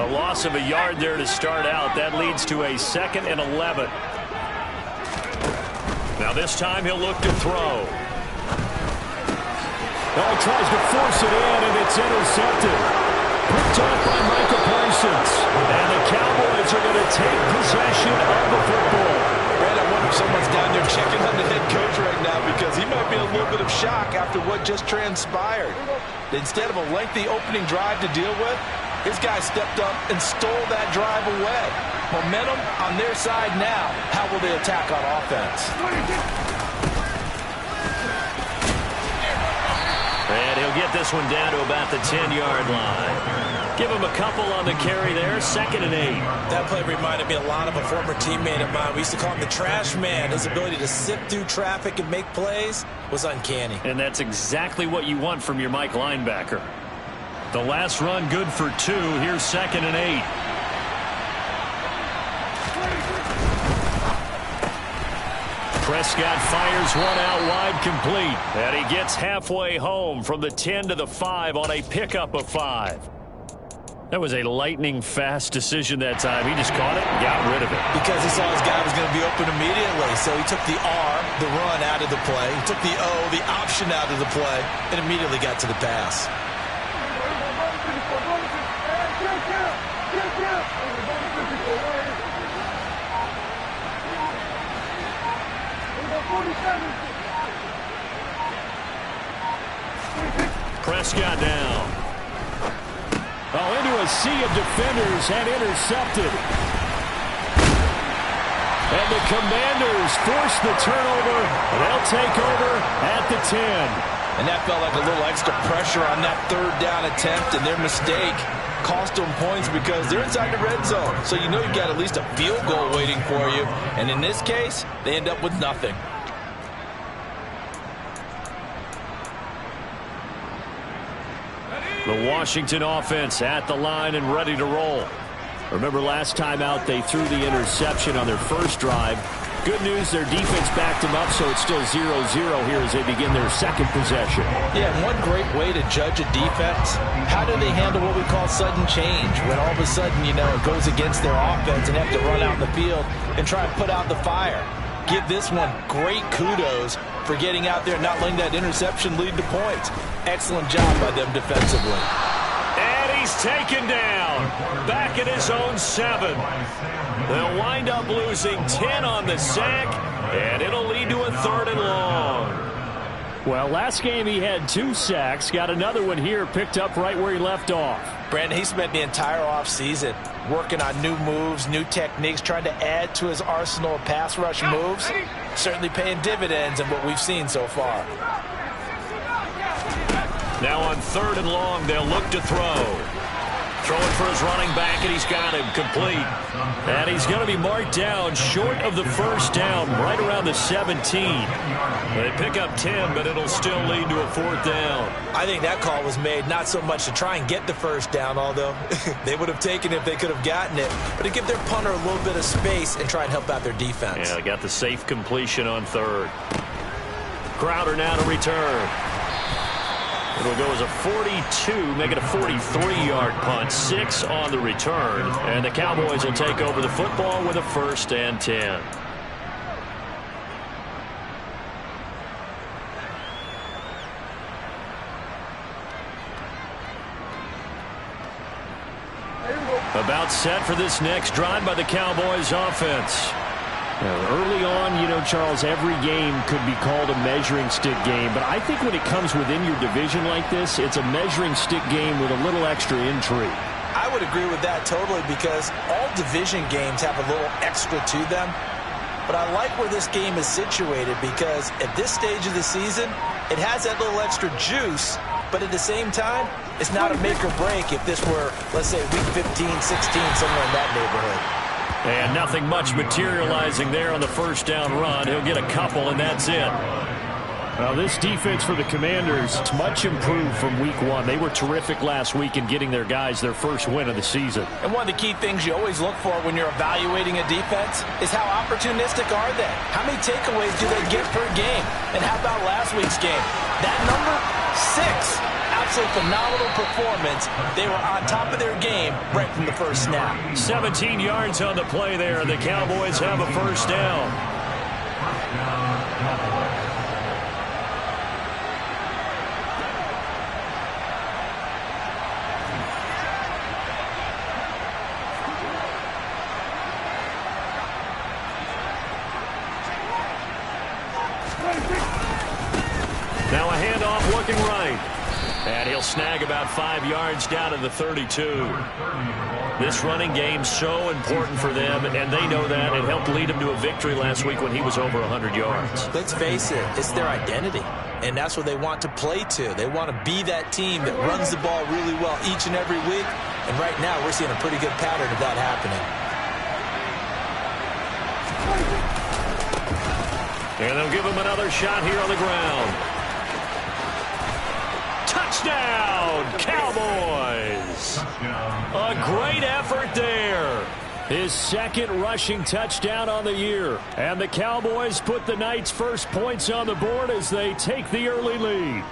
A loss of a yard there to start out. That leads to a 2nd and 11. Now this time he'll look to throw. Oh, tries to force it in, and it's intercepted. Picked off by Michael Parsons. And the Cowboys are going to take possession of the football. Brad, I wonder if someone's down there checking on the head coach right now because he might be in a little bit of shock after what just transpired. Instead of a lengthy opening drive to deal with, his guy stepped up and stole that drive away. Momentum on their side now. How will they attack on offense? And he'll get this one down to about the 10-yard line. Give him a couple on the carry there, 2nd and 8. That play reminded me a lot of a former teammate of mine. We used to call him the trash man. His ability to sift through traffic and make plays was uncanny. And that's exactly what you want from your Mike linebacker. The last run good for 2. Here's 2nd and 8. Prescott fires one out wide, complete. And he gets halfway home from the 10 to the 5 on a pickup of 5. That was a lightning-fast decision that time. He just caught it and got rid of it. Because he saw his guy was going to be open immediately. So he took the R, the run, out of the play. He took the O, the option out of the play, and immediately got to the pass. Prescott down. Oh, into a sea of defenders and intercepted. And the Commanders force the turnover. They'll take over at the 10. And that felt like a little extra pressure on that 3rd down attempt, and their mistake cost them points because they're inside the red zone. So you know you've got at least a field goal waiting for you. And in this case, they end up with nothing. The Washington offense at the line and ready to roll. Remember last time out they threw the interception on their first drive. Good news, their defense backed them up, so it's still 0-0 here as they begin their 2nd possession. Yeah, one great way to judge a defense, how do they handle what we call sudden change? When all of a sudden, you know, it goes against their offense and have to run out in the field and try and put out the fire. Give this one great kudos for getting out there and not letting that interception lead to points. Excellent job by them defensively. And he's taken down. Back at his own 7. They'll wind up losing 10 on the sack, and it'll lead to a 3rd and long. Well, last game he had 2 sacks. Got another one here, picked up right where he left off. Brandon, he spent the entire offseason working on new moves, new techniques, trying to add to his arsenal of pass rush moves. Certainly paying dividends in what we've seen so far. Now on 3rd and long, they'll look to throw. Throwing for his running back, and he's got him complete. And he's going to be marked down short of the 1st down, right around the 17. They pick up 10, but it'll still lead to a 4th down. I think that call was made not so much to try and get the 1st down, although they would have taken it if they could have gotten it, but to give their punter a little bit of space and try and help out their defense. Yeah, they got the safe completion on 3rd. Crowder now to return. It'll go as a 42, make it a 43-yard punt, 6 on the return. And the Cowboys will take over the football with a 1st and 10. About set for this next drive by the Cowboys offense. Early on, you know, Charles, every game could be called a measuring stick game. But I think when it comes within your division like this, it's a measuring stick game with a little extra intrigue. I would agree with that totally because all division games have a little extra to them. But I like where this game is situated because at this stage of the season, it has that little extra juice. But at the same time, it's not a make or break if this were, let's say, week 15, 16, somewhere in that neighborhood. And nothing much materializing there on the 1st down run. He'll get a couple, and that's it. Well, this defense for the Commanders is much improved from week 1. They were terrific last week in getting their guys their 1st win of the season. And one of the key things you always look for when you're evaluating a defense is how opportunistic are they? How many takeaways do they get per game? And how about last week's game? That number, 6. absolutely phenomenal performance. They were on top of their game right from the first snap. 17 yards on the play there. The Cowboys have a first down. Now a handoff looking right. And he'll snag about 5 yards down to the 32. This running game's so important for them, and they know that. It helped lead him to a victory last week when he was over 100 yards. Let's face it, it's their identity, and that's what they want to play to. They want to be that team that runs the ball really well each and every week, and right now we're seeing a pretty good pattern of that happening. And they'll give him another shot here on the ground. Touchdown, Cowboys! A great effort there. His second rushing touchdown on the year. And the Cowboys put the Knights' first points on the board as they take the early lead.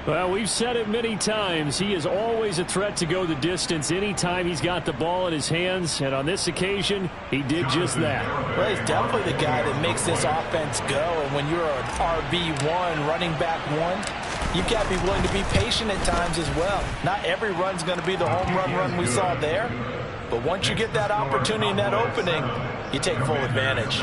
Well, we've said it many times. He is always a threat to go the distance anytime he's got the ball in his hands. And on this occasion, he did just that. Well, he's definitely the guy that makes this offense go. And when you're an RB1, running back one, you've got to be willing to be patient at times as well. Not every run's going to be the home run we saw there. But once you get that opportunity and that opening, you take full advantage.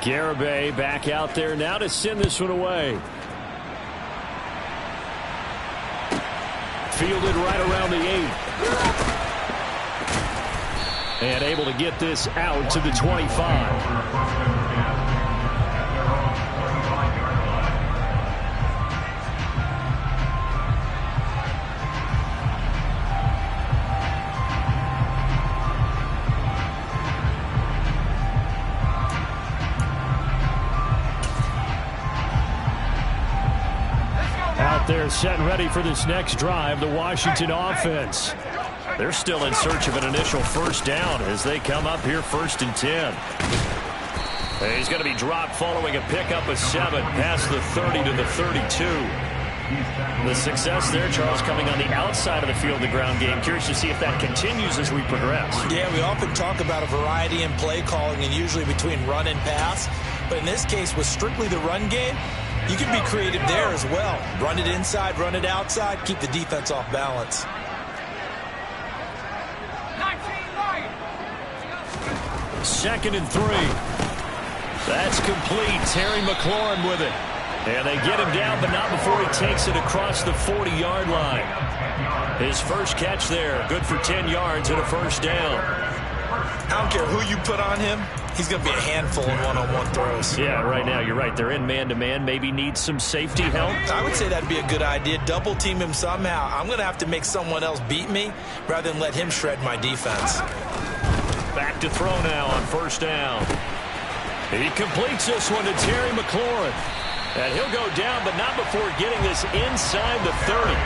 Garibay back out there now to send this one away. Fielded right around the 8. And able to get this out to the 25. They're set and ready for this next drive, the Washington offense. They're still in search of an initial first down as they come up here 1st and 10. And he's going to be dropped following a pickup of 7 past the 30 to the 32. The success there, Charles, coming on the outside of the field, the ground game. Curious to see if that continues as we progress. Yeah, we often talk about a variety in play calling and usually between run and pass. But in this case, with strictly the run game, you can be creative there as well. Run it inside, run it outside, keep the defense off balance. Second and 3. That's complete. Terry McLaurin with it. And they get him down, but not before he takes it across the 40-yard line. His first catch there, good for 10 yards and a first down. I don't care who you put on him. He's going to be a handful in one-on-one throws. Yeah, right now, you're right. They're in man-to-man. Maybe needs some safety help. I would say that'd be a good idea. Double team him somehow. I'm going to have to make someone else beat me rather than let him shred my defense. Back to throw now on first down. He completes this one to Terry McLaurin. And he'll go down, but not before getting this inside the 30.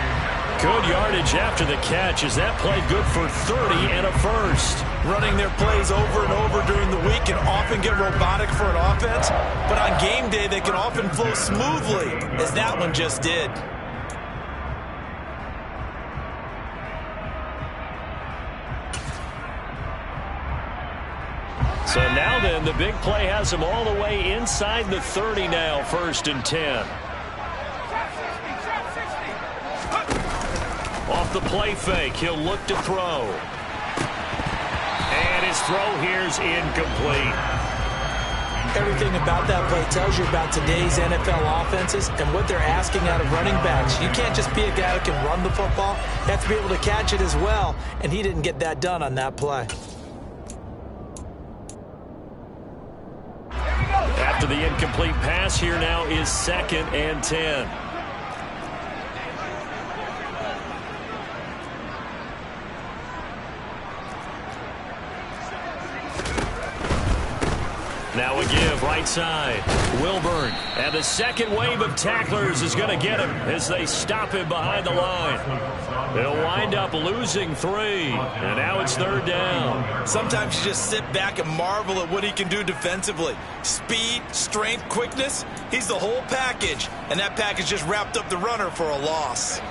Good yardage after the catch as that played good for 30 and a first. Running their plays over and over during the week can often get robotic for an offense, but on game day they can often flow smoothly, as that one just did. So now then, the big play has him all the way inside the 30 now, 1st and 10. Off the play fake, he'll look to throw. And his throw here's incomplete. Everything about that play tells you about today's NFL offenses and what they're asking out of running backs. You can't just be a guy who can run the football. You have to be able to catch it as well, and he didn't get that done on that play. After the incomplete pass, here now is 2nd and 10. Now a give right side. Wilburn. And the second wave of tacklers is going to get him as they stop him behind the line. They'll wind up losing 3. And now it's 3rd down. Sometimes you just sit back and marvel at what he can do defensively. Speed, strength, quickness. He's the whole package. And that package just wrapped up the runner for a loss.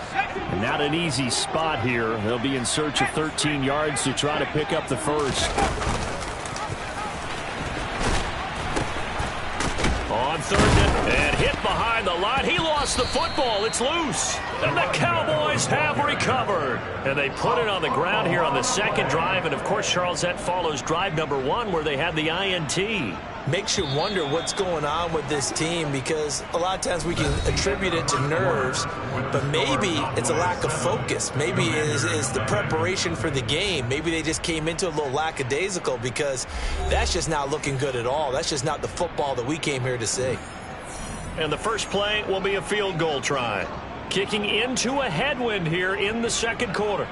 Not an easy spot here. They'll be in search of 13 yards to try to pick up the first. On 3rd and hit behind the line. He lost the football. It's loose. And the Cowboys have recovered. And they put it on the ground here on the 2nd drive. And, of course, Charles, that follows drive number 1 where they had the INT. Makes you wonder what's going on with this team, because a lot of times we can attribute it to nerves, but maybe it's a lack of focus. Maybe it is the preparation for the game. Maybe they just came into a little lackadaisical, because that's just not looking good at all. That's just not the football that we came here to see. And the first play will be a field goal try. Kicking into a headwind here in the 2nd quarter.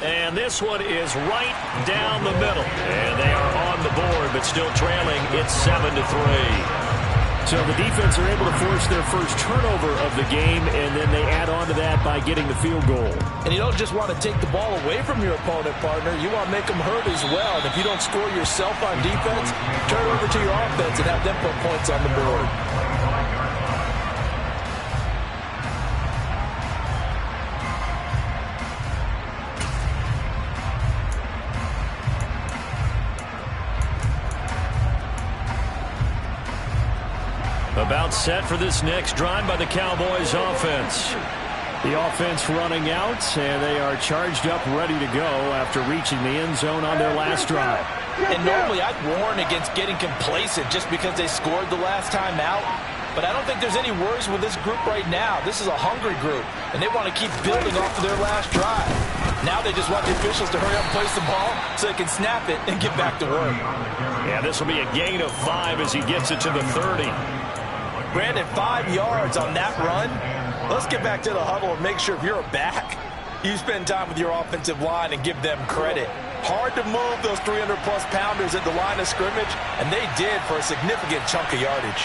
And this one is right down the middle. And they are on the board, but still trailing. It's 7-3. So the defense are able to force their first turnover of the game, and then they add on to that by getting the field goal. And you don't just want to take the ball away from your opponent, partner. You want to make them hurt as well. And if you don't score yourself on defense, turn over to your offense and have them put points on the board. About set for this next drive by the Cowboys offense. The offense running out, and they are charged up, ready to go after reaching the end zone on their last drive. And normally I'd warn against getting complacent just because they scored the last time out. But I don't think there's any worries with this group right now. This is a hungry group, and they want to keep building off of their last drive. Now they just want the officials to hurry up and place the ball so they can snap it and get back to work. Yeah, this will be a gain of 5 as he gets it to the 30. Brandon, 5 yards on that run. Let's get back to the huddle and make sure if you're a back, you spend time with your offensive line and give them credit. Hard to move those 300-plus pounders at the line of scrimmage, and they did for a significant chunk of yardage.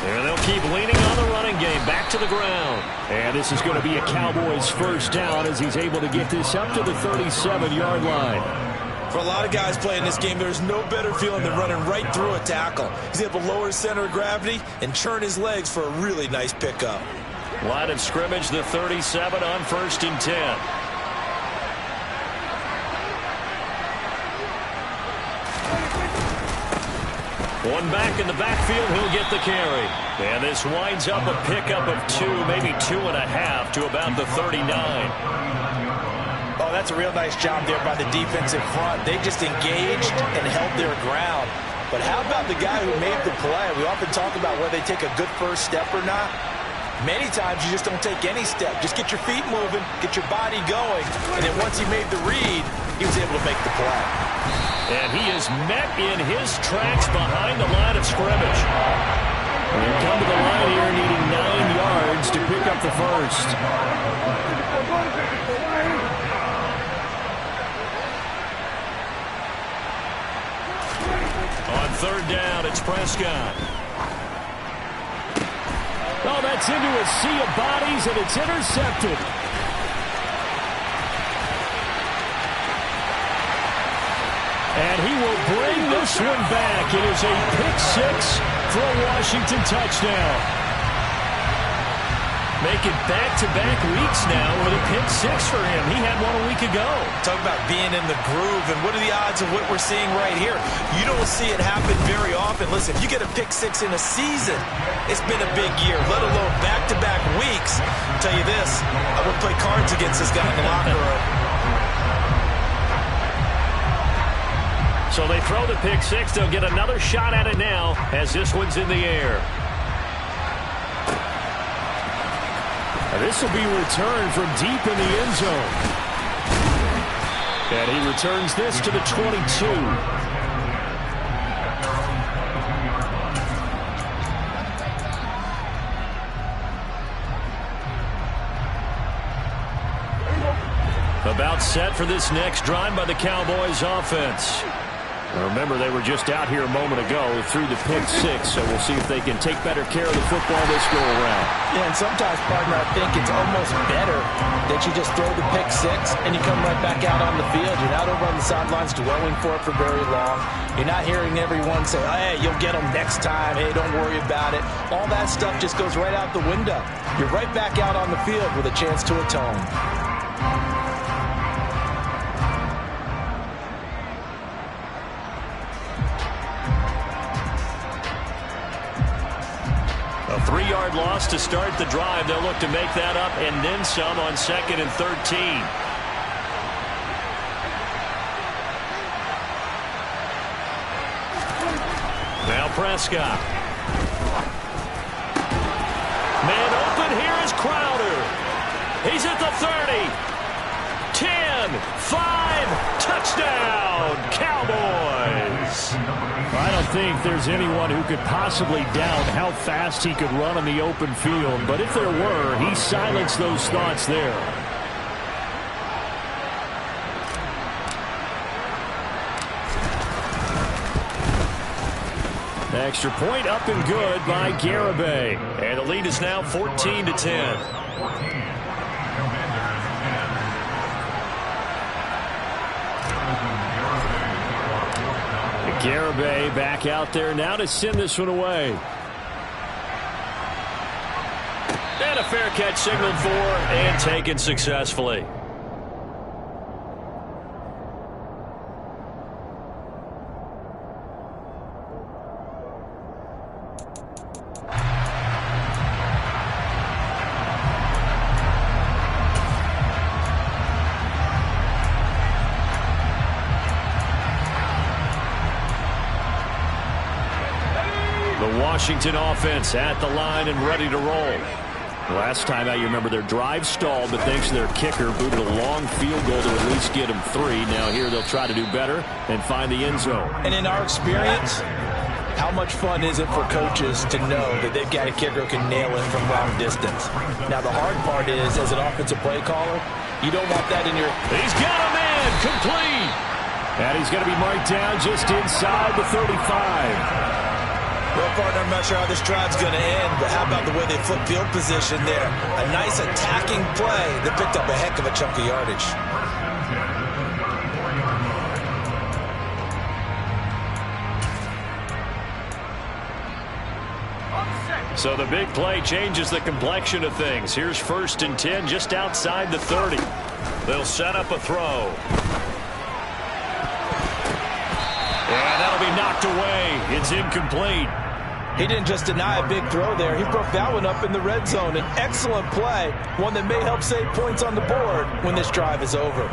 And they'll keep leaning on the running game back to the ground. And this is going to be a Cowboys first down as he's able to get this up to the 37-yard line. For a lot of guys playing this game, there's no better feeling than running right through a tackle. He's able to lower his center of gravity and churn his legs for a really nice pickup. Line of scrimmage, the 37 on 1st and 10. One back in the backfield, he'll get the carry. And this winds up a pickup of 2, maybe 2.5 to about the 39. Oh, that's a real nice job there by the defensive front. They just engaged and held their ground. But how about the guy who made the play? We often talk about whether they take a good first step or not. Many times you just don't take any step. Just get your feet moving, get your body going, and then once he made the read, he was able to make the play. And he is met in his tracks behind the line of scrimmage. And they come to the line here needing 9 yards to pick up the first. On 3rd down, it's Prescott. Oh, that's into a sea of bodies, and it's intercepted. And he will bring this one back. It is a pick-6 for a Washington touchdown. Making back-to-back weeks now with a pick-6 for him. He had one a week ago. Talk about being in the groove, and what are the odds of what we're seeing right here? You don't see it happen very often. Listen, if you get a pick-6 in a season, it's been a big year, let alone back-to-back weeks. I'll tell you this, I would play cards against this guy in the locker room. So they throw the pick-6. They'll get another shot at it now as this one's in the air. This will be returned from deep in the end zone. And he returns this to the 22. About set for this next drive by the Cowboys offense. Remember, they were just out here a moment ago through the pick six, so we'll see if they can take better care of the football this go-around. Yeah, and sometimes, partner, I think it's almost better that you just throw the pick six and you come right back out on the field. You're not over on the sidelines dwelling for it for very long. You're not hearing everyone say, hey, you'll get them next time. Hey, don't worry about it. All that stuff just goes right out the window. You're right back out on the field with a chance to atone. A 3-yard loss to start the drive. They'll look to make that up and then some on 2nd and 13. Now Prescott. Man open. Here is Crowder. He's at the 30. 10, 5, touchdown, Cowboys. I don't think there's anyone who could possibly doubt how fast he could run on the open field, but if there were, he silenced those thoughts there. Extra point up and good by Garibay. And the lead is now 14-10. Garibay back out there now to send this one away. And a fair catch signaled for and taken successfully. Washington offense at the line and ready to roll. Last time out, you remember their drive stalled, but thanks to their kicker, booted a long field goal to at least get them 3. Now here they'll try to do better and find the end zone. And in our experience, how much fun is it for coaches to know that they've got a kicker who can nail it from long distance? Now the hard part is, as an offensive play caller, you don't want that in your... He's got a man complete. And he's going to be marked down just inside the 35. Well, partner, I'm not sure how this drive's going to end, but how about the way they flip field position there? A nice attacking play that picked up a heck of a chunk of yardage. So the big play changes the complexion of things. Here's 1st and 10 just outside the 30. They'll set up a throw. And that'll be knocked away. It's incomplete. He didn't just deny a big throw there. He broke that one up in the red zone. An excellent play, one that may help save points on the board when this drive is over.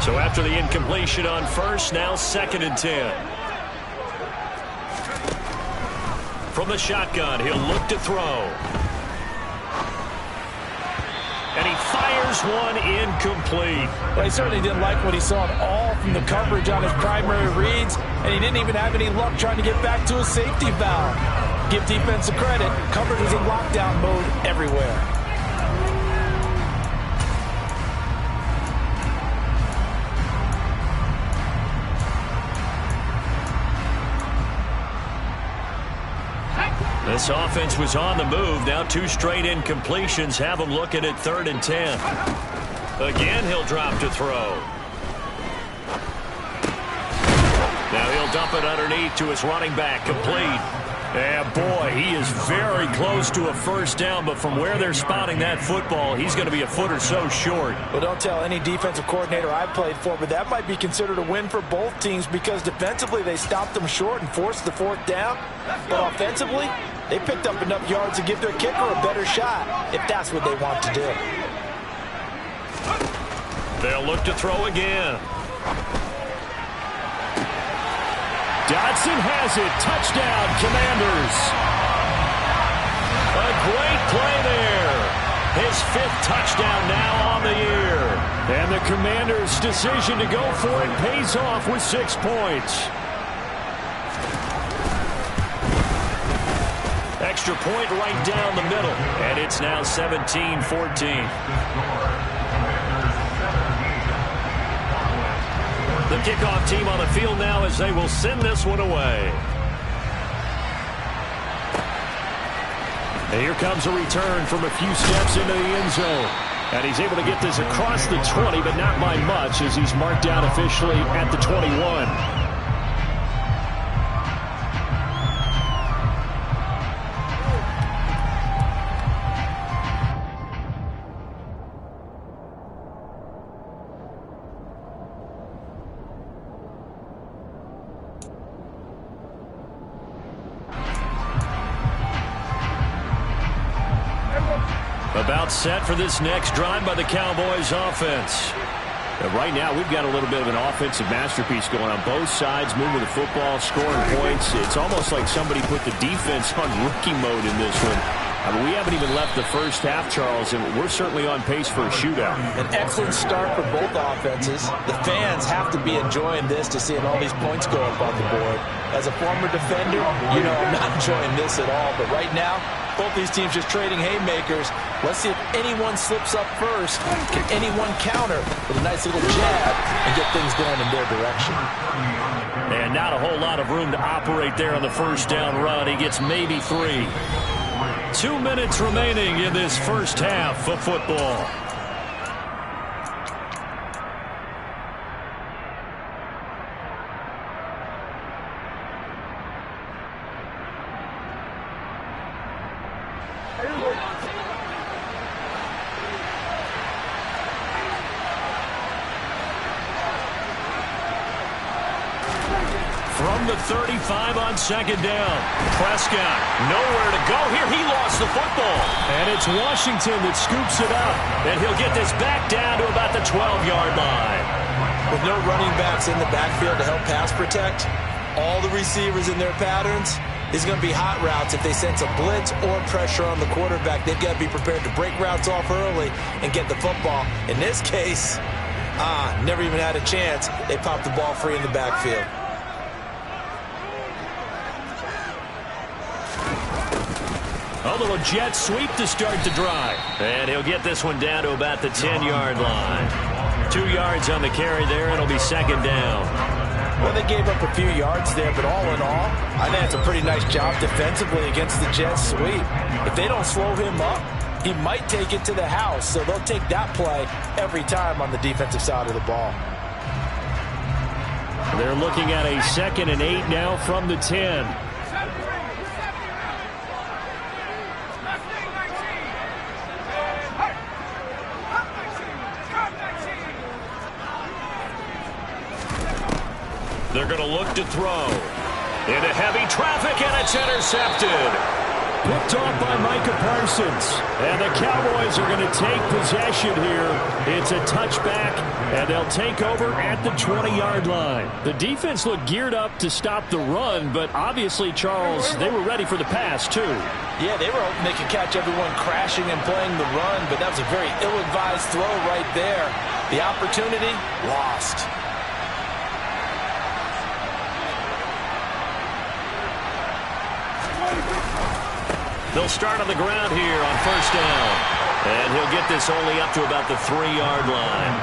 So after the incompletion on 1st, now 2nd and 10. From the shotgun, he'll look to throw. And he fires one incomplete. Well, he certainly didn't like what he saw at all from the coverage on his primary reads, and he didn't even have any luck trying to get back to his safety valve. Give defense a credit. Coverage was in lockdown mode everywhere. This offense was on the move. Now 2 straight incompletions have him looking at 3rd and 10. Again, he'll drop to throw. Now he'll dump it underneath to his running back, complete. And boy, he is very close to a 1st down, but from where they're spotting that football, he's going to be a foot or so short. Well, don't tell any defensive coordinator I've played for, but that might be considered a win for both teams because defensively they stopped them short and forced the 4th down. But offensively, they picked up enough yards to give their kicker a better shot, if that's what they want to do. They'll look to throw again. Dodson has it. Touchdown, Commanders. A great play there. His 5th touchdown now on the year. And the Commanders' decision to go for it pays off with 6 points. extra point right down the middle. And it's now 17-14. The kickoff team on the field now as they will send this one away. And here comes a return from a few steps into the end zone. And he's able to get this across the 20, but not by much as he's marked down officially at the 21. About set for this next drive by the Cowboys offense. Right now, we've got a little bit of an offensive masterpiece going on both sides, moving the football, scoring points. It's almost like somebody put the defense on rookie mode in this one. I mean, we haven't even left the first half, Charles, and we're certainly on pace for a shootout. An excellent start for both offenses. The fans have to be enjoying this to seeing all these points go up on the board. As a former defender, you know I'm not enjoying this at all. But right now, both these teams just trading haymakers. Let's see if anyone slips up first. Can anyone counter with a nice little jab and get things going in their direction? And not a whole lot of room to operate there on the first down run. He gets maybe 3. 2 minutes remaining in this first half of football. From the 35 on second down. Prescott, nowhere to go here. He lost the football. And it's Washington that scoops it up. And he'll get this back down to about the 12-yard line. With no running backs in the backfield to help pass protect, all the receivers in their patterns, is going to be hot routes. If they sense a blitz or pressure on the quarterback, they've got to be prepared to break routes off early and get the football. In this case, never even had a chance. They popped the ball free in the backfield. A little jet sweep to start the drive. And he'll get this one down to about the 10-yard line. 2 yards on the carry there. It'll be second down. Well, they gave up a few yards there, but all in all, I think it's a pretty nice job defensively against the jet sweep. If they don't slow him up, he might take it to the house, so they'll take that play every time on the defensive side of the ball. They're looking at a 2nd and 8 now from the 10. They're going to look to throw. Into heavy traffic, and it's intercepted. Picked off by Micah Parsons. And the Cowboys are going to take possession here. It's a touchback, and they'll take over at the 20-yard line. The defense looked geared up to stop the run, but obviously, Charles, they were ready for the pass, too. Yeah, they were hoping they could catch everyone crashing and playing the run, but that was a very ill-advised throw right there. The opportunity, lost. They'll start on the ground here on first down. And he'll get this only up to about the 3-yard line.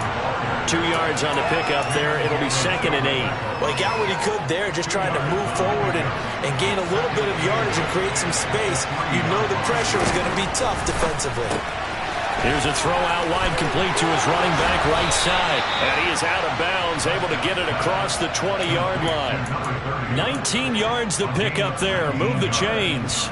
2 yards on the pickup there. It'll be 2nd and 8. Well, he got what he could there, just trying to move forward and gain a little bit of yardage and create some space. You know the pressure is going to be tough defensively. Here's a throw out wide, complete to his running back right side. And he is out of bounds, able to get it across the 20-yard line. 19 yards the pickup there. Move the chains.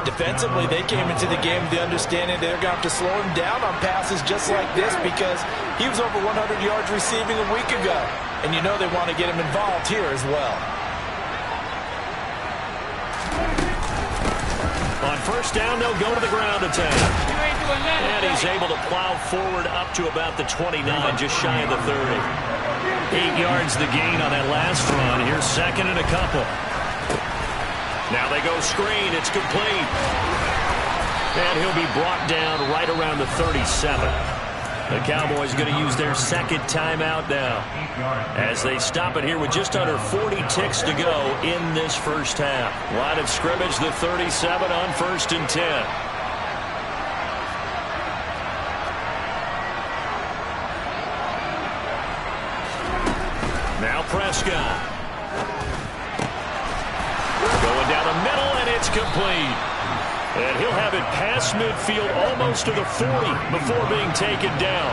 Defensively, they came into the game with the understanding they're going to have to slow him down on passes just like this because he was over 100 yards receiving a week ago. And you know they want to get him involved here as well. On first down, they'll go to the ground attack. And he's able to plow forward up to about the 29, just shy of the 30. 8 yards the gain on that last run. Here's 2nd and a couple. Now they go screen. It's complete. And he'll be brought down right around the 37. The Cowboys going to use their second timeout now as they stop it here with just under 40 ticks to go in this first half. Line of scrimmage, the 37 on 1st and 10. Now Prescott. Going down the middle, and it's complete. And he'll have it past midfield almost to the 40 before being taken down.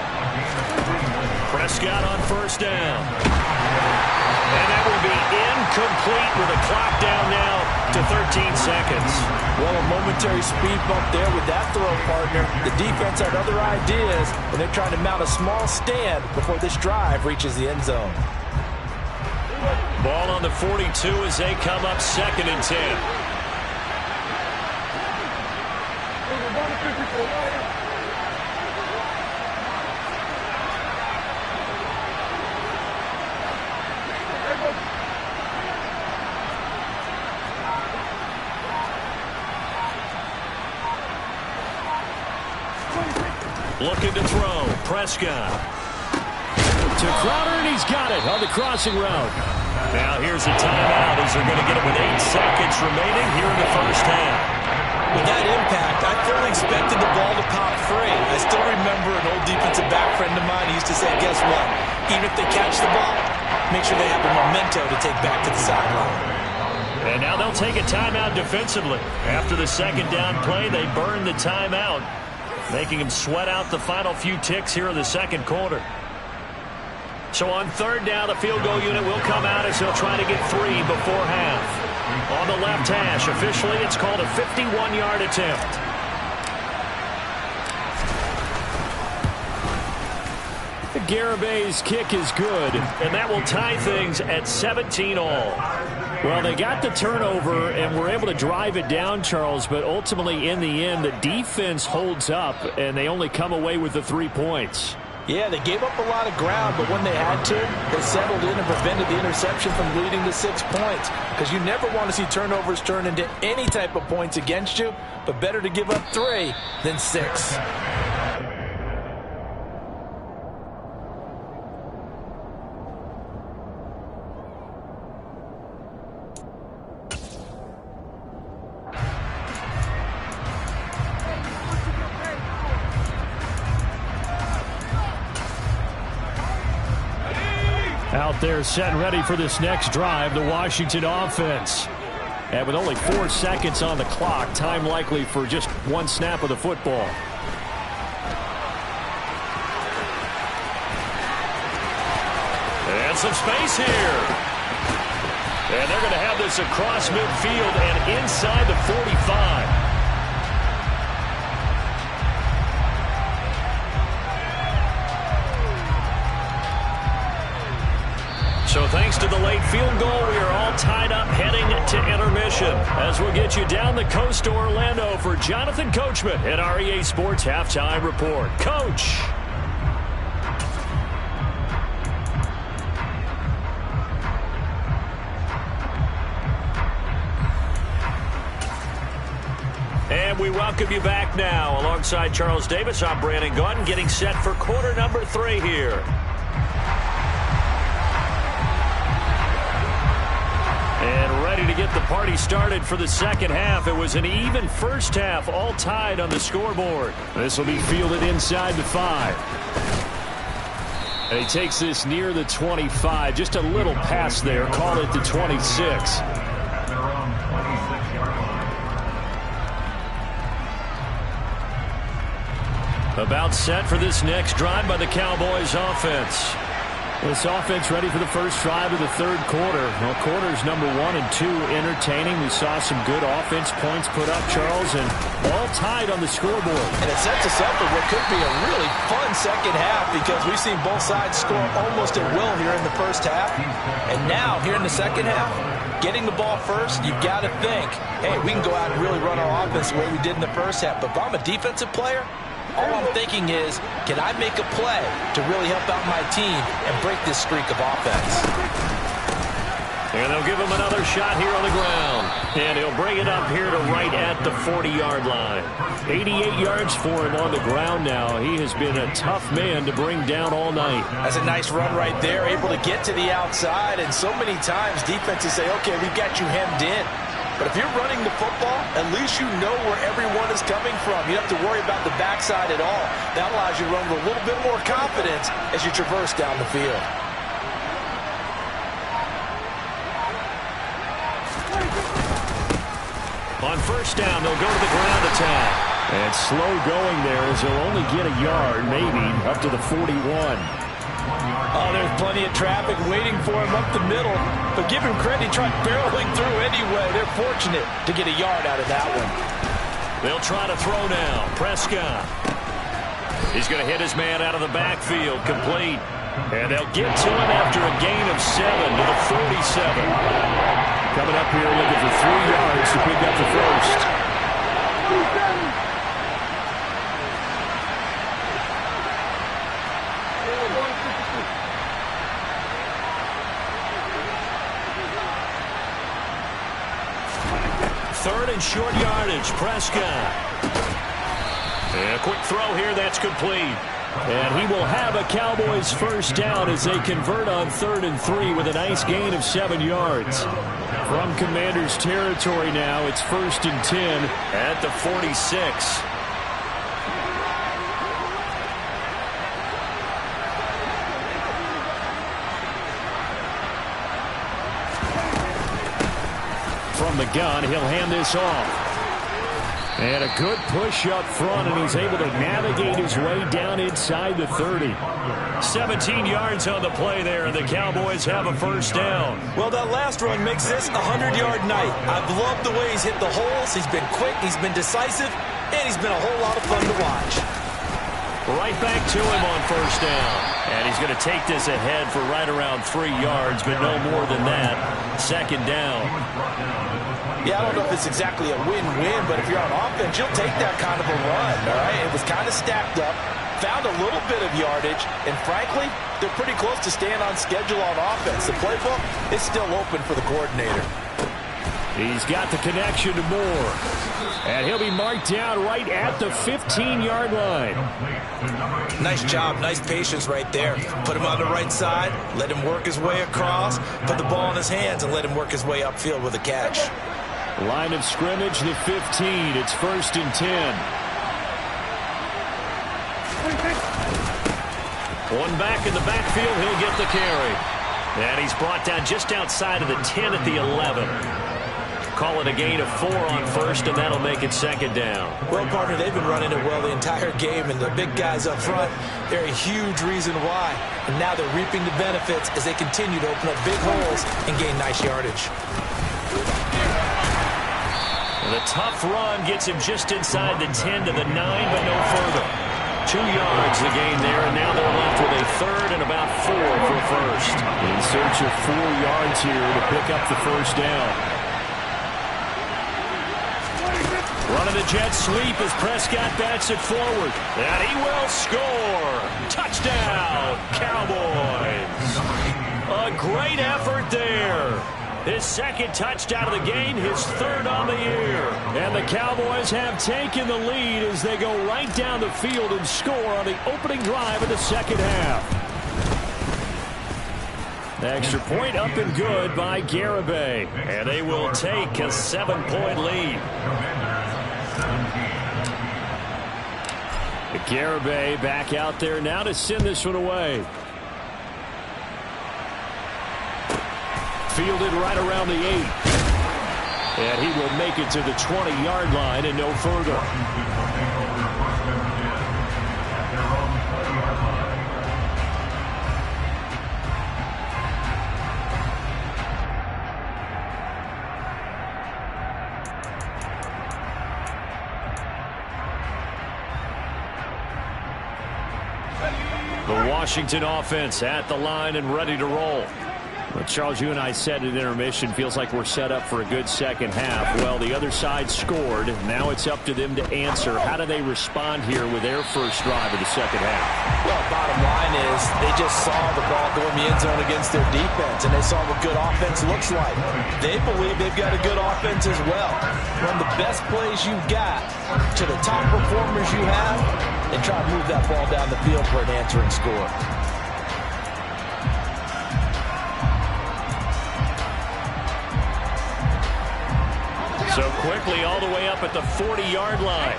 Prescott on 1st down. And that will be incomplete with a clock down now to 13 seconds. Well, a momentary speed bump there with that throw, partner. The defense had other ideas, and they're trying to mount a small stand before this drive reaches the end zone. Ball on the 42 as they come up 2nd and 10. Looking to throw. Prescott. To Crowder, and he's got it on the crossing route. Now here's a timeout as they're going to get it with 8 seconds remaining here in the first half. With that impact, I fully expected the ball to pop free. I still remember an old defensive back friend of mine used to say, guess what? Even if they catch the ball, make sure they have the memento to take back to the sideline. And now they'll take a timeout defensively. After the 2nd down play, they burn the timeout, making them sweat out the final few ticks here in the 2nd quarter. So on 3rd down, the field goal unit will come out as they'll try to get 3 before half. On the left hash, officially, it's called a 51-yard attempt. The Garabay's kick is good, and that will tie things at 17 all. Well, they got the turnover and were able to drive it down, Charles, but ultimately in the end, the defense holds up, and they only come away with the 3 points. Yeah, they gave up a lot of ground, but when they had to, they settled in and prevented the interception from leading to 6 points. Because you never want to see turnovers turn into any type of points against you, but better to give up 3 than 6. Out there set and ready for this next drive, the Washington offense. And with only 4 seconds on the clock, time likely for just 1 snap of the football. And some space here. And they're going to have this across midfield and inside the 45. So thanks to the late field goal, we are all tied up heading to intermission. As we'll get you down the coast to Orlando for Jonathan Coachman at our EA Sports Halftime Report. Coach. And we welcome you back now. Alongside Charles Davis, I'm Brandon Gaudin, getting set for quarter number 3 here. And ready to get the party started for the 2nd half. It was an even first half, all tied on the scoreboard. This will be fielded inside the 5. And he takes this near the 25. Just a little pass there. Call it the 26. About set for this next drive by the Cowboys offense. This offense ready for the first drive of the 3rd quarter. Well, quarters number 1 and 2 entertaining. We saw some good offense points put up, Charles, and all tied on the scoreboard. And it sets us up for what could be a really fun 2nd half because we've seen both sides score almost at will here in the first half. And now, here in the 2nd half, getting the ball first, you've got to think, hey, we can go out and really run our offense the way we did in the first half. But if I'm a defensive player, all I'm thinking is, can I make a play to really help out my team and break this streak of offense? And they'll give him another shot here on the ground. And he'll bring it up here to right at the 40-yard line. 88 yards for him on the ground now. He has been a tough man to bring down all night. That's a nice run right there, able to get to the outside. And so many times defenses say, okay, we've got you hemmed in. But if you're running the football, at least you know where everyone is coming from. You don't have to worry about the backside at all. That allows you to run with a little bit more confidence as you traverse down the field. On first down, they'll go to the ground attack. And slow going there as he'll only get a yard, maybe, up to the 41. Oh, there's plenty of traffic waiting for him up the middle. But give him credit, he tried barreling through anyway. They're fortunate to get a yard out of that one. They'll try to throw now. Prescott. He's going to hit his man out of the backfield, complete. And they'll get to him after a gain of 7 to the 47. Coming up here looking for 3 yards to pick up the first. Third and short yardage, Prescott. And a quick throw here, that's complete. And he will have a Cowboys first down as they convert on 3rd and 3 with a nice gain of 7 yards. From Commanders territory now, it's 1st and 10 at the 46. From the gun, he'll hand this off. And a good push up front, and he's able to navigate his way down inside the 30. 17 yards on the play there, and the Cowboys have a first down. Well, that last run makes this a 100-yard night. I've loved the way he's hit the holes. He's been quick, he's been decisive, and he's been a whole lot of fun to watch. Right back to him on first down. And he's going to take this ahead for right around 3 yards, but no more than that. Second down. Yeah, I don't know if it's exactly a win-win, but if you're on offense, you'll take that kind of a run, all right? It was kind of stacked up, found a little bit of yardage, and frankly, they're pretty close to staying on schedule on offense. The playbook is still open for the coordinator. He's got the connection to Moore. And he'll be marked down right at the 15-yard line. Nice job, nice patience right there. Put him on the right side, let him work his way across, put the ball in his hands, and let him work his way upfield with a catch. Line of scrimmage, the 15. It's 1st and 10. One back in the backfield, he'll get the carry. And he's brought down just outside of the 10 at the 11. Call it a gain of 4 on first, and that'll make it second down. Well, partner, they've been running it well the entire game, and the big guys up front, they're a huge reason why. And now they're reaping the benefits as they continue to open up big holes and gain nice yardage. The tough run gets him just inside the 10 to the 9, but no further. 2 yards the gain there, and now they're left with a third and about 4 for first. In search of 4 yards here to pick up the first down. Running the jet sweep as Prescott bats it forward. And he will score. Touchdown, Cowboys. A great effort there. His second touchdown of the game, his third on the year. And the Cowboys have taken the lead as they go right down the field and score on the opening drive of the second half. The extra point up and good by Garibay. And they will take a 7-point lead. Garibay back out there now to send this one away. Fielded right around the 8. And he will make it to the 20-yard line and no further. The Washington offense at the line and ready to roll. Well, Charles, you and I said at intermission, feels like we're set up for a good second half. Well, the other side scored. Now it's up to them to answer. How do they respond here with their first drive of the second half? Well, bottom line is they just saw the ball go in the end zone against their defense, and they saw what good offense looks like. They believe they've got a good offense as well. Run the best plays you've got to the top performers you have and try to move that ball down the field for an answering score. So quickly all the way up at the 40-yard line.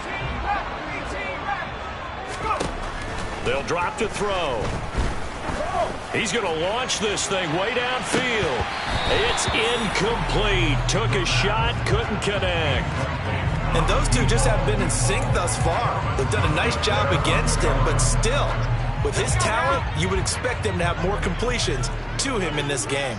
They'll drop to throw. He's going to launch this thing way downfield. It's incomplete. Took a shot, couldn't connect. And those two just have been in sync thus far. They've done a nice job against him, but still, with his talent, you would expect him to have more completions to him in this game.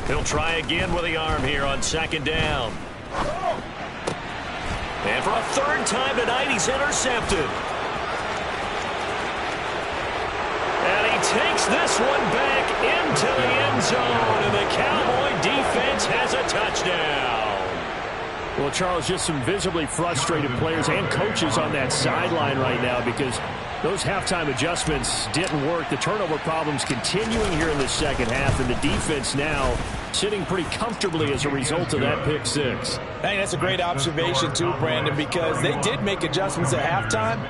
He'll try again with the arm here on second down. And for a third time tonight, he's intercepted. And he takes this one back into the end zone, and the Cowboy defense has a touchdown. Well, Charles, just some visibly frustrated players and coaches on that sideline right now because those halftime adjustments didn't work. The turnover problems continuing here in the second half, and the defense now sitting pretty comfortably as a result of that pick six. Hey, that's a great observation too, Brandon, because they did make adjustments at halftime.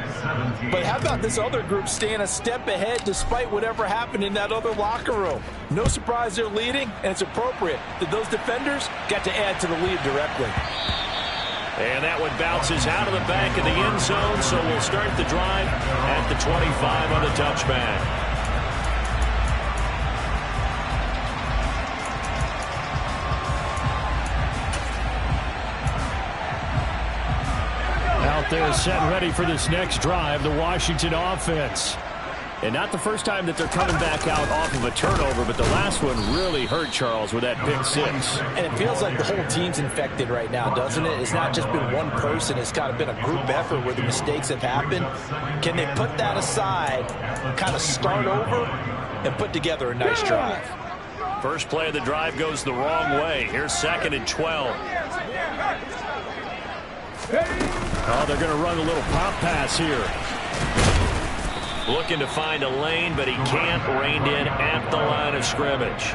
But how about this other group staying a step ahead despite whatever happened in that other locker room? No surprise they're leading, and it's appropriate that those defenders got to add to the lead directly. And that one bounces out of the back of the end zone, so we'll start the drive at the 25 on the touchback. Out there set and ready for this next drive, the Washington offense. And not the first time that they're coming back out off of a turnover, but the last one really hurt, Charles, with that pick six. And it feels like the whole team's infected right now, doesn't it? It's not just been one person. It's kind of been a group effort where the mistakes have happened. Can they put that aside, kind of start over, and put together a nice drive? First play of the drive goes the wrong way. Here's second and 12. Oh, they're going to run a little pop pass here. Looking to find a lane, but he can't. Reined in at the line of scrimmage.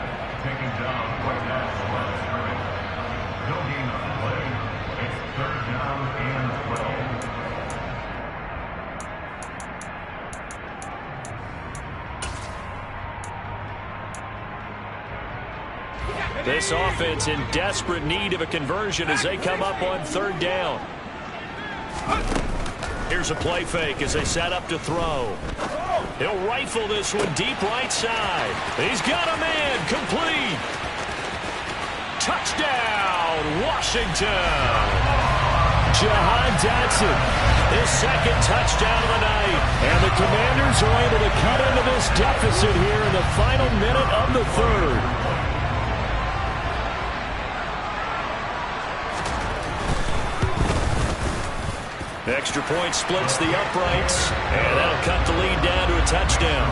This offense in desperate need of a conversion as they come up on third down. Here's a play fake as they set up to throw. He'll rifle this one deep right side. He's got a man. Complete. Touchdown, Washington. Jahan Dotson, His second touchdown of the night. and the Commanders are able to cut into this deficit here in the final minute of the third. Extra point splits the uprights, and that'll cut the lead down to a touchdown.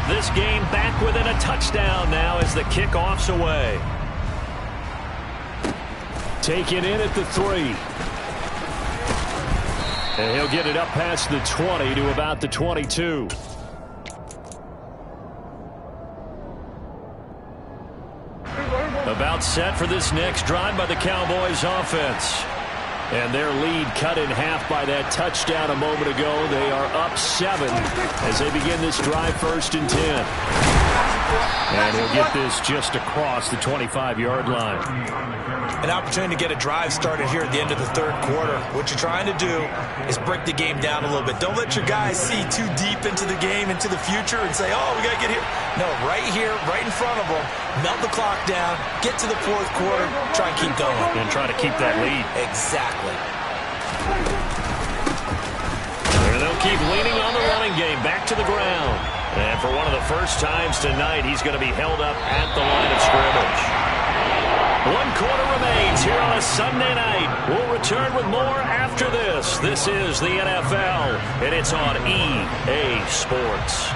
This game back within a touchdown now as the kickoff's away. Taken in at the 3. And he'll get it up past the 20 to about the 22. About set for this next drive by the Cowboys offense. And their lead cut in half by that touchdown a moment ago. They are up 7 as they begin this drive, first and 10. And he'll get this just across the 25-yard line. An opportunity to get a drive started here at the end of the third quarter. What you're trying to do is break the game down a little bit. Don't let your guys see too deep into the game, into the future, and say, oh, we got to get here. No, right here, right in front of them, melt the clock down, get to the fourth quarter, try and keep going. And try to keep that lead. Exactly. And they'll keep leaning on the running game, back to the ground. And for one of the first times tonight, he's going to be held up at the line of scrimmage. 1 quarter remains here on a Sunday night. We'll return with more after this. This is the NFL, and it's on EA Sports.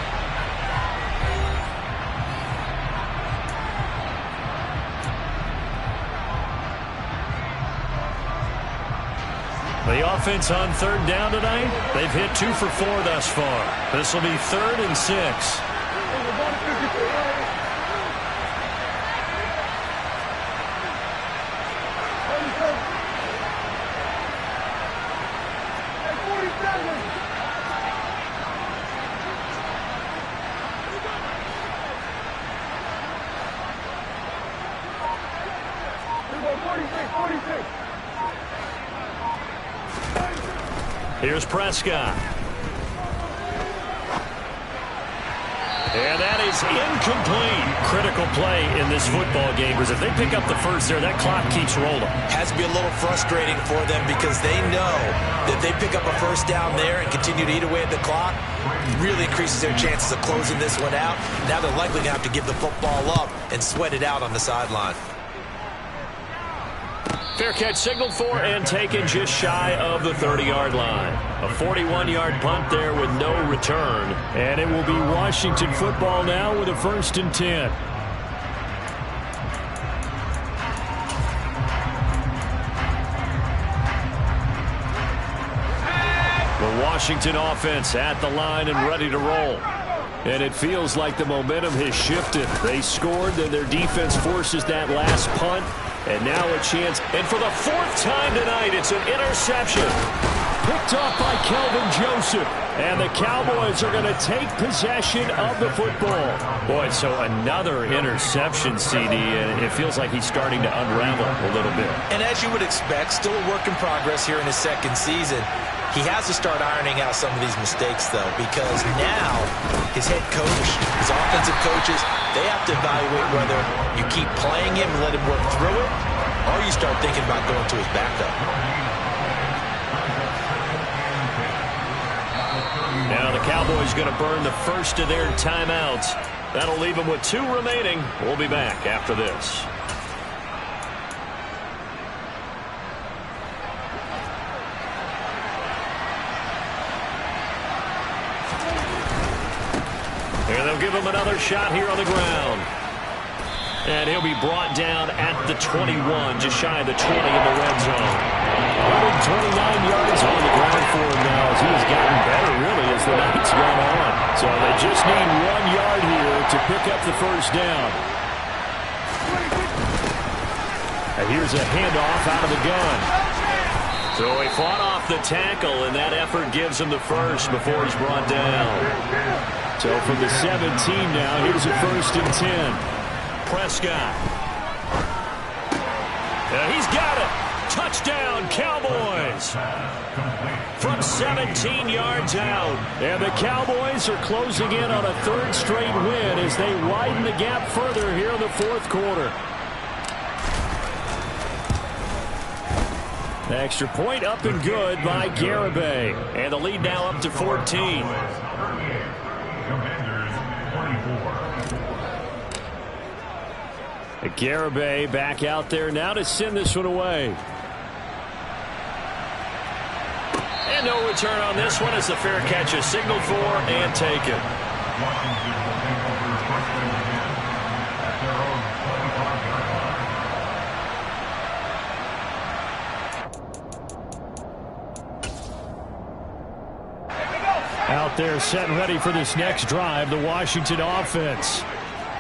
The offense on 3rd down tonight, they've hit 2 for 4 thus far. This will be 3rd and 6. Here's Prescott. And that is incomplete. Critical play in this football game, because if they pick up the first there, that clock keeps rolling. Has to be a little frustrating for them because they know that they pick up a first down there and continue to eat away at the clock, really increases their chances of closing this one out. Now they're likely going to have to give the football up and sweat it out on the sideline. Fair catch signaled for and taken just shy of the 30-yard line. A 41-yard punt there with no return. And it will be Washington football now with a 1st and 10. The Washington offense at the line and ready to roll. And it feels like the momentum has shifted. They scored, then their defense forces that last punt. And now a chance. And for the 4th time tonight, it's an interception. Picked off by Kelvin Joseph. And the Cowboys are going to take possession of the football. Boy, so another interception, CD, and it feels like he's starting to unravel a little bit. And as you would expect, still a work in progress here in his 2nd season. He has to start ironing out some of these mistakes, though, because now his head coach, his offensive coaches, they have to evaluate whether you keep playing him and let him work through it, or you start thinking about going to his backup. Now the Cowboys going to burn the first of their timeouts. That'll leave them with 2 remaining. We'll be back after this. And they'll give him another shot here on the ground. And he'll be brought down at the 21, just shy of the 20 in the red zone. 129 yards on the ground for him now as he has gotten better, really, as the night's gone on. So they just need 1 yard here to pick up the 1st down. And here's a handoff out of the gun. So he fought off the tackle, and that effort gives him the first before he's brought down. So from the 17 now, here's a 1st and 10. Prescott. He's got it. Touchdown, Cowboys. From 17 yards out. And the Cowboys are closing in on a 3rd straight win as they widen the gap further here in the 4th quarter. Extra point up and good by Garibay. And the lead now up to 14. Garibay back out there now to send this one away. And no return on this one as the fair catch is signaled for and taken. Out there set and ready for this next drive, the Washington offense.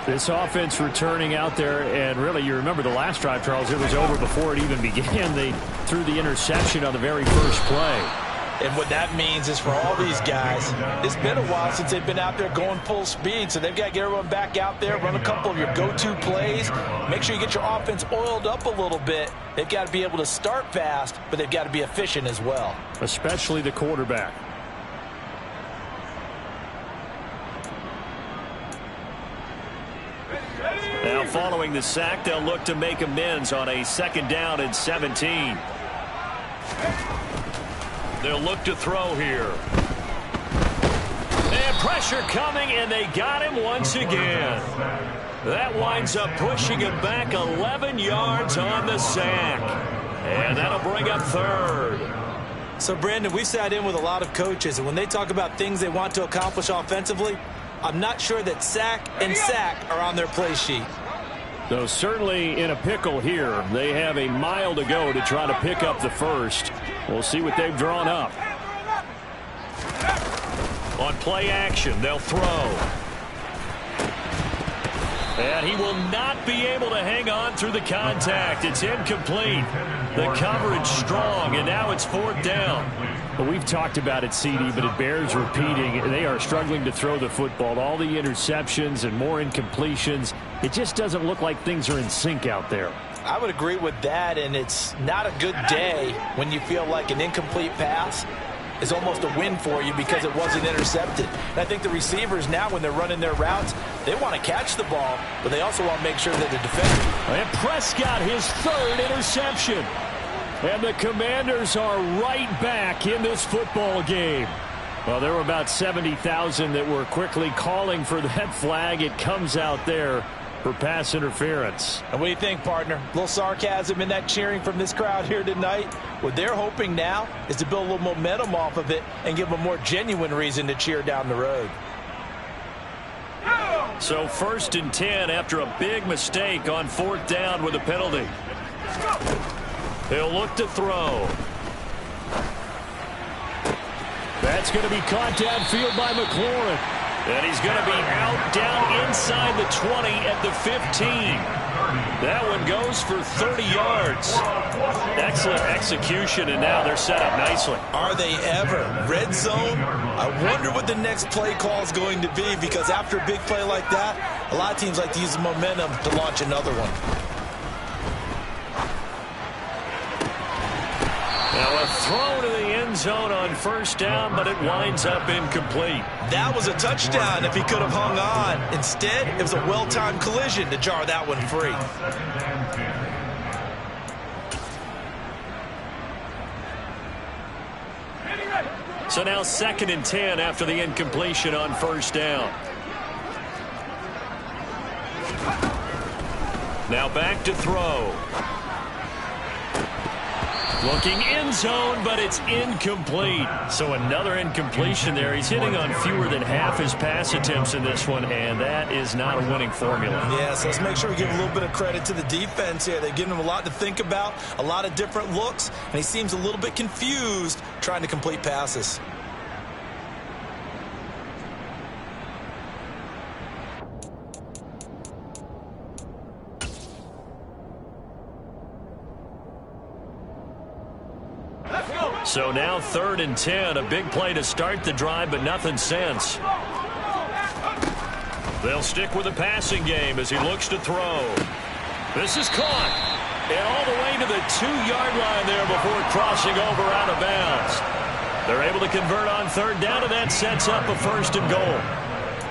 This offense returning out there, and really, you remember the last drive, Charles, it was over before it even began. They threw the interception on the very first play. And what that means is for all these guys, it's been a while since they've been out there going full speed, so they've got to get everyone back out there, run a couple of your go-to plays, make sure you get your offense oiled up a little bit. They've got to be able to start fast, but they've got to be efficient as well. Especially the quarterback. Now following the sack, they'll look to make amends on a 2nd down and 17. They'll look to throw here. And pressure coming, and they got him once again. That winds up pushing him back 11 yards on the sack. And that'll bring up third. So, Brandon, we've sat in with a lot of coaches, and when they talk about things they want to accomplish offensively, I'm not sure that sack and sack are on their play sheet. Though certainly in a pickle here. They have a mile to go to try to pick up the first. We'll see what they've drawn up. On play action, they'll throw. And he will not be able to hang on through the contact. It's incomplete. The coverage strong, and now it's fourth down. Well, we've talked about it, CD, but it bears repeating. They are struggling to throw the football. All the interceptions and more incompletions. It just doesn't look like things are in sync out there. I would agree with that, and it's not a good day when you feel like an incomplete pass is almost a win for you because it wasn't intercepted. And I think the receivers now, when they're running their routes, they want to catch the ball, but they also want to make sure that they're defending. And Prescott, his third interception. And the Commanders are right back in this football game. Well, there were about 70,000 that were quickly calling for that flag. It comes out there for pass interference. And what do you think, partner? A little sarcasm in that cheering from this crowd here tonight. What they're hoping now is to build a little momentum off of it and give them a more genuine reason to cheer down the road. So 1st and 10 after a big mistake on 4th down with a penalty. He'll look to throw. That's going to be caught downfield by McLaurin. And he's going to be out down inside the 20 at the 15. That one goes for 30 yards. Excellent execution, and now they're set up nicely. Are they ever? Red zone? I wonder what the next play call is going to be, because after a big play like that, a lot of teams like to use the momentum to launch another one. Now a throw to the end zone on 1st down, but it winds up incomplete. That was a touchdown if he could have hung on. Instead, it was a well-timed collision to jar that one free. So now 2nd and 10 after the incompletion on 1st down. Now back to throw. Looking end zone, but it's incomplete. So another incompletion there. He's hitting on fewer than half his pass attempts in this one, and that is not a winning formula. Yes, let's make sure we give a little bit of credit to the defense here. They've given him a lot to think about, a lot of different looks, and he seems a little bit confused trying to complete passes. So now 3rd and 10, a big play to start the drive, but nothing since. They'll stick with the passing game as he looks to throw. This is caught. And all the way to the 2-yard line there before crossing over out of bounds. They're able to convert on 3rd down, and that sets up a 1st and goal.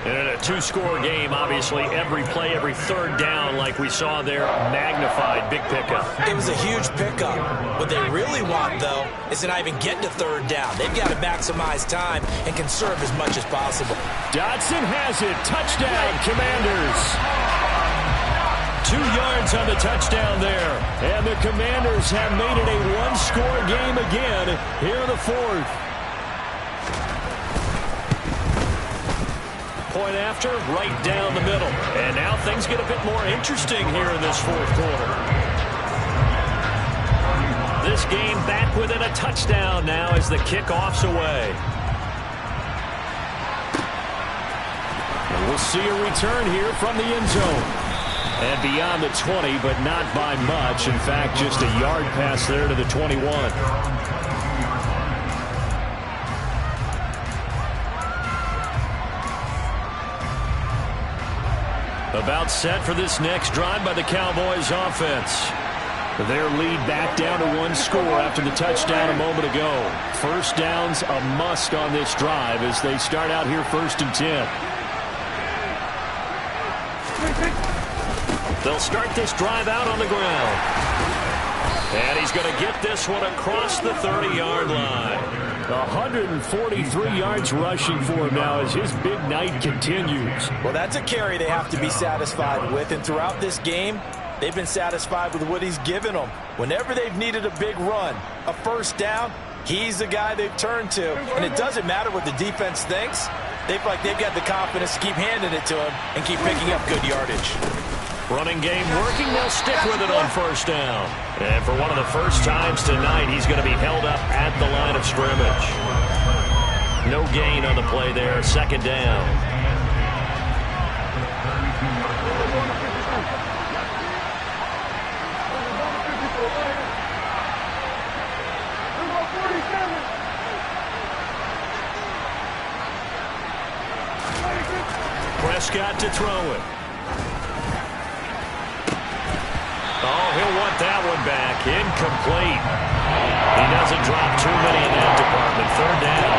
And in a 2-score game, obviously, every play, every 3rd down, like we saw there, magnified, big pickup. It was a huge pickup. What they really want, though, is to not even get to 3rd down. They've got to maximize time and conserve as much as possible. Dotson has it. Touchdown, Commanders. 2 yards on the touchdown there. And the Commanders have made it a 1-score game again here in the 4th. Point after, right down the middle. And now things get a bit more interesting here in this 4th quarter. This game back within a touchdown now as the kickoff's away. And we'll see a return here from the end zone. And beyond the 20, but not by much. In fact, just a yard pass there to the 21. About set for this next drive by the Cowboys offense. Their lead back down to 1 score after the touchdown a moment ago. 1st down's a must on this drive as they start out here 1st and 10. They'll start this drive out on the ground. And he's going to get this one across the 30-yard line. 143 yards rushing for him now as his big night continues. Well, that's a carry they have to be satisfied with, and throughout this game, they've been satisfied with what he's given them. Whenever they've needed a big run, a first down, he's the guy they've turned to. And it doesn't matter what the defense thinks. They feel like they've got the confidence to keep handing it to him and keep picking up good yardage. Running game working. They'll stick with it on first down. And for one of the first times tonight, he's going to be held up at the line of scrimmage. No gain on the play there. Second down. Prescott to throw it. Oh, he'll want that one back. Incomplete. He doesn't drop too many in that department. Third down.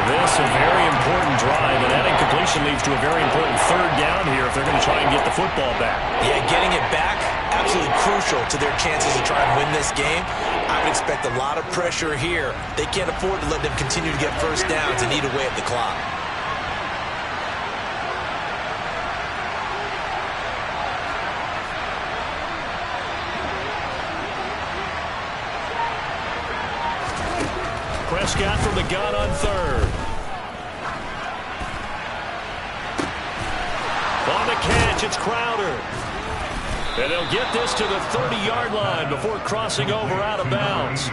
This a very important drive, and that incompletion leads to a very important third down here if they're going to try and get the football back. Yeah, getting it back, absolutely crucial to their chances to try and win this game. I would expect a lot of pressure here. They can't afford to let them continue to get first downs and eat away at the clock. Prescott from the gun on third. On the catch, it's Crowder. And they'll get this to the 30-yard line before crossing over out of bounds.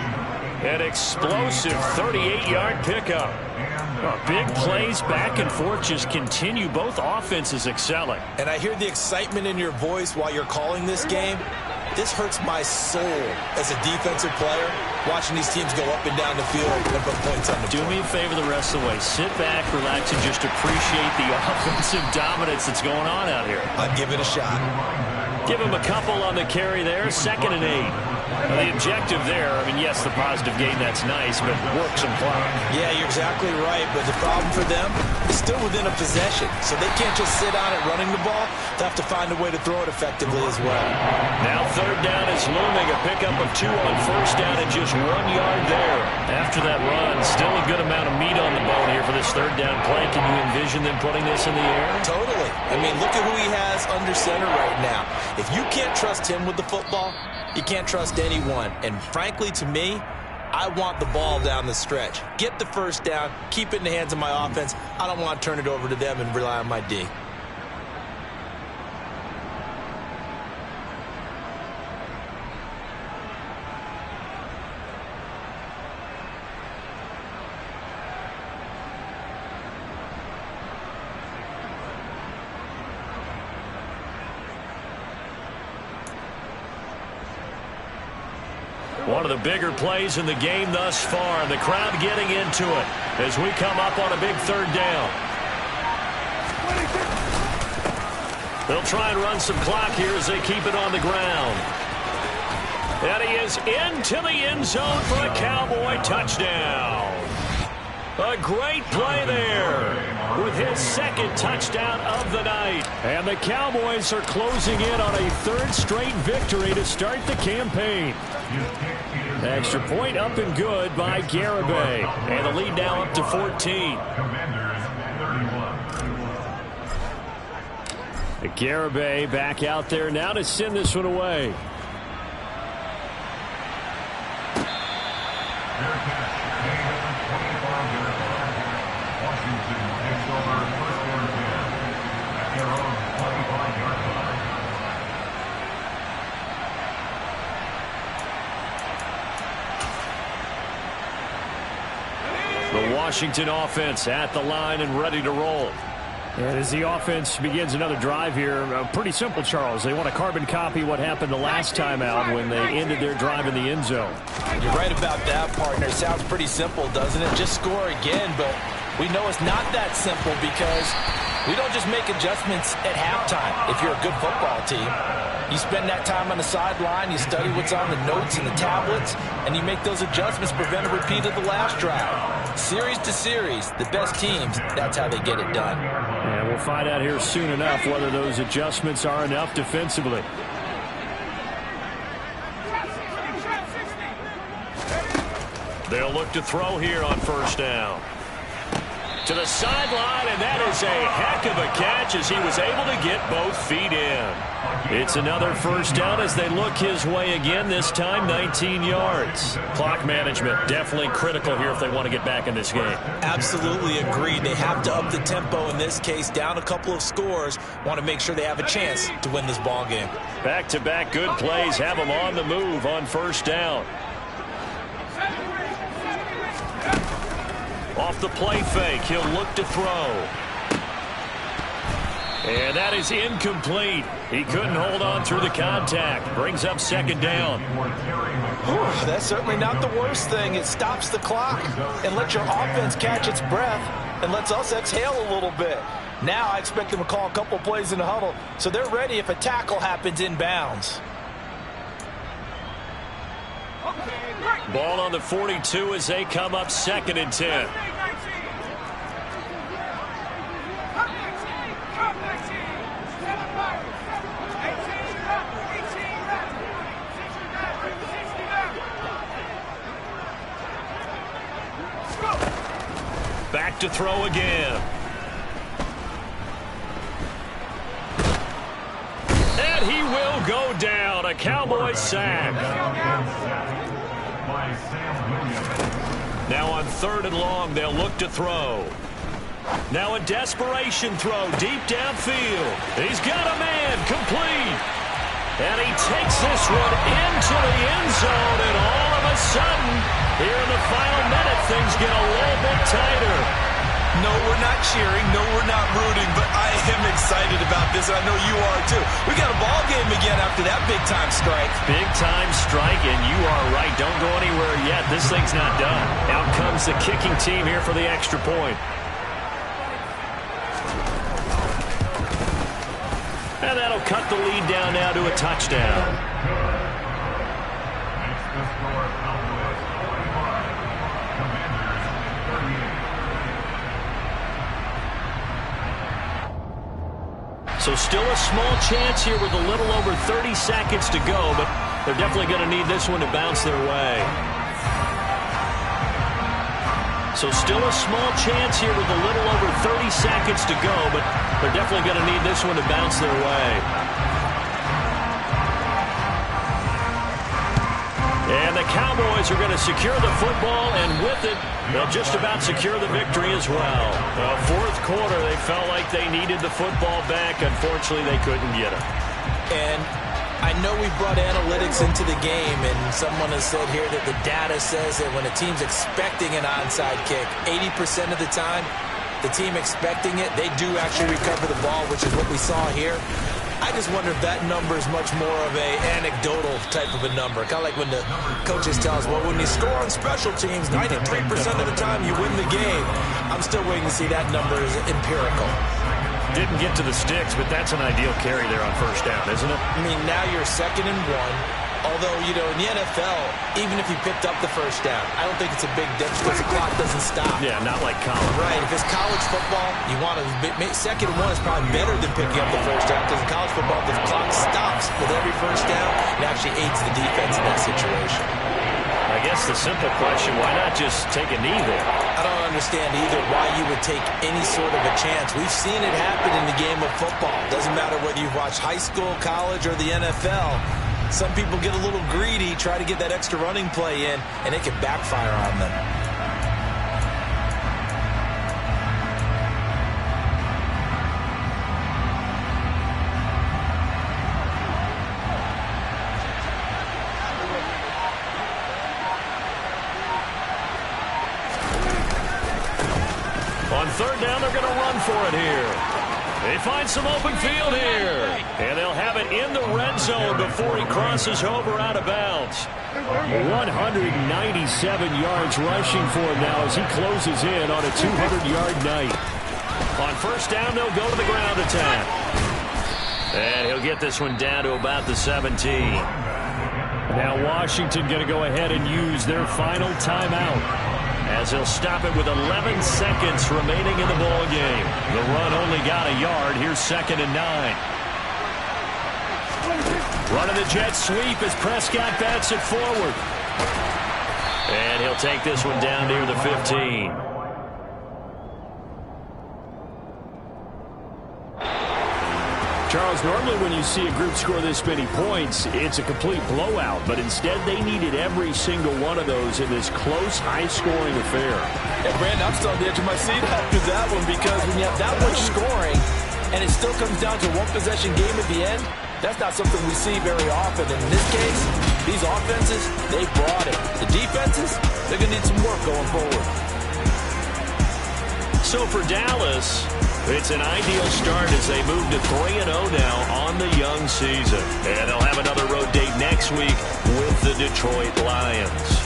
An explosive 38-yard pickup. Big plays back and forth just continue. Both offenses excelling. And I hear the excitement in your voice while you're calling this game. This hurts my soul as a defensive player, watching these teams go up and down the field and put points on the board. Do me a favor the rest of the way. Sit back, relax, and just appreciate the offensive dominance that's going on out here. I'd give it a shot. Give him a couple on the carry there. 2nd and 8. Now, the objective there, I mean, yes, the positive gain, that's nice, but work some clock. Yeah, you're exactly right, but the problem for them is still within a possession, so they can't just sit on it running the ball. They'll have to find a way to throw it effectively as well. Now third down is looming. A pickup of 2 on first down and just 1 yard there. After that run, still a good amount of meat on the bone here for this third down play. Can you envision them putting this in the air? Totally. I mean, look at who he has under center right now. If you can't trust him with the football, you can't trust anyone. And frankly, to me, I want the ball down the stretch. Get the first down, keep it in the hands of my offense. I don't want to turn it over to them and rely on my D. One of the bigger plays in the game thus far, and the crowd getting into it as we come up on a big third down. They'll try and run some clock here as they keep it on the ground. And he is into the end zone for a Cowboy touchdown. A great play there with his 2nd touchdown of the night. And the Cowboys are closing in on a 3rd straight victory to start the campaign. Extra point up and good by Garibay. And the lead now up to 14. Garibay back out there now to send this one away. The Washington offense at the line and ready to roll. And as the offense begins another drive here, pretty simple, Charles. They want to carbon copy what happened the last time out when they ended their drive in the end zone. You're right about that, partner. Sounds pretty simple, doesn't it? Just score again, but we know it's not that simple because we don't just make adjustments at halftime if you're a good football team. You spend that time on the sideline, you study what's on the notes and the tablets, and you make those adjustments, prevent a repeat of the last drive. Series to series, the best teams, that's how they get it done. And we'll find out here soon enough whether those adjustments are enough defensively. They'll look to throw here on first down. To the sideline, and that is a heck of a catch as he was able to get both feet in. It's another first down as they look his way again, this time 19 yards. Clock management definitely critical here if they want to get back in this game. Absolutely agreed. They have to up the tempo in this case, down a couple of scores. Want to make sure they have a chance to win this ball game. Back-to-back good plays have them on the move on first down. Off the play fake, he'll look to throw. And that is incomplete. He couldn't hold on through the contact. Brings up second down. Whew, that's certainly not the worst thing. It stops the clock and lets your offense catch its breath and lets us exhale a little bit. Now I expect them to call a couple plays in the huddle so they're ready if a tackle happens inbounds. Ball on the 42 as they come up 2nd and 10. Back to throw again. And he will go down. A Cowboys sack. Now on 3rd and long, they'll look to throw. Now a desperation throw deep downfield. He's got a man, complete. And he takes this one into the end zone, and all of a sudden, here in the final minute, things get a little bit tighter. No, we're not cheering. No, we're not rooting, but I am excited about this. I know you are, too. We got a ball game again after that big-time strike. Big-time strike, and you are right. Don't go anywhere yet. This thing's not done. Out comes the kicking team here for the extra point. And that'll cut the lead down now to a touchdown. So still a small chance here with a little over 30 seconds to go, but they're definitely going to need this one to bounce their way. So still a small chance here with a little over 30 seconds to go, but they're definitely going to need this one to bounce their way. And the Cowboys are going to secure the football, and with it, they'll just about secure the victory as well. Well, 4th quarter, they felt like they needed the football back. Unfortunately, they couldn't get it. And I know we brought analytics into the game, and someone has said here that the data says that when a team's expecting an onside kick, 80% of the time, the team expecting it, they do actually recover the ball, which is what we saw here. I just wonder if that number is much more of a anecdotal type of a number. Kind of like when the coaches tell us, well, when you score on special teams, 93% of the time you win the game. I'm still waiting to see that number is empirical. Didn't get to the sticks, but that's an ideal carry there on first down, isn't it? I mean, now you're 2nd and 1. Although, you know, in the NFL, even if you picked up the first down, I don't think it's a big difference because the clock doesn't stop. Yeah, not like college. Right. If it's college football, you want to 2nd and 1 is probably better than picking up the first down because in college football, the clock stops with every first down. It actually aids the defense in that situation. I guess the simple question, why not just take a knee there? I don't understand either why you would take any sort of a chance. We've seen it happen in the game of football. Doesn't matter whether you've watched high school, college, or the NFL. Some people get a little greedy, try to get that extra running play in, and it can backfire on them. On 3rd down, they're going to run for it here. They find some open field here. And they'll have it in the red zone before he crosses over out of bounds. 197 yards rushing for him now as he closes in on a 200-yard night. On first down, they'll go to the ground attack. And he'll get this one down to about the 17. Now Washington going to go ahead and use their final timeout, as he'll stop it with 11 seconds remaining in the ball game. The run only got a yard. Here's 2nd and 9. Running the jet sweep as Prescott bats it forward. And he'll take this one down near the 15. Charles, normally when you see a group score this many points, it's a complete blowout. But instead, they needed every single one of those in this close, high-scoring affair. And Brandon, I'm still on the edge of my seat after that one, because when you have that much scoring and it still comes down to a one-possession game at the end, that's not something we see very often. And in this case, these offenses, they brought it. The defenses, they're going to need some work going forward. So for Dallas, it's an ideal start as they move to 3-0 now on the young season. And they'll have another road date next week with the Detroit Lions.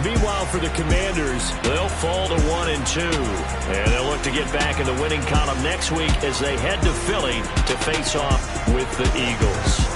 Meanwhile, for the Commanders, they'll fall to 1-2. And they'll look to get back in the winning column next week as they head to Philly to face off with the Eagles.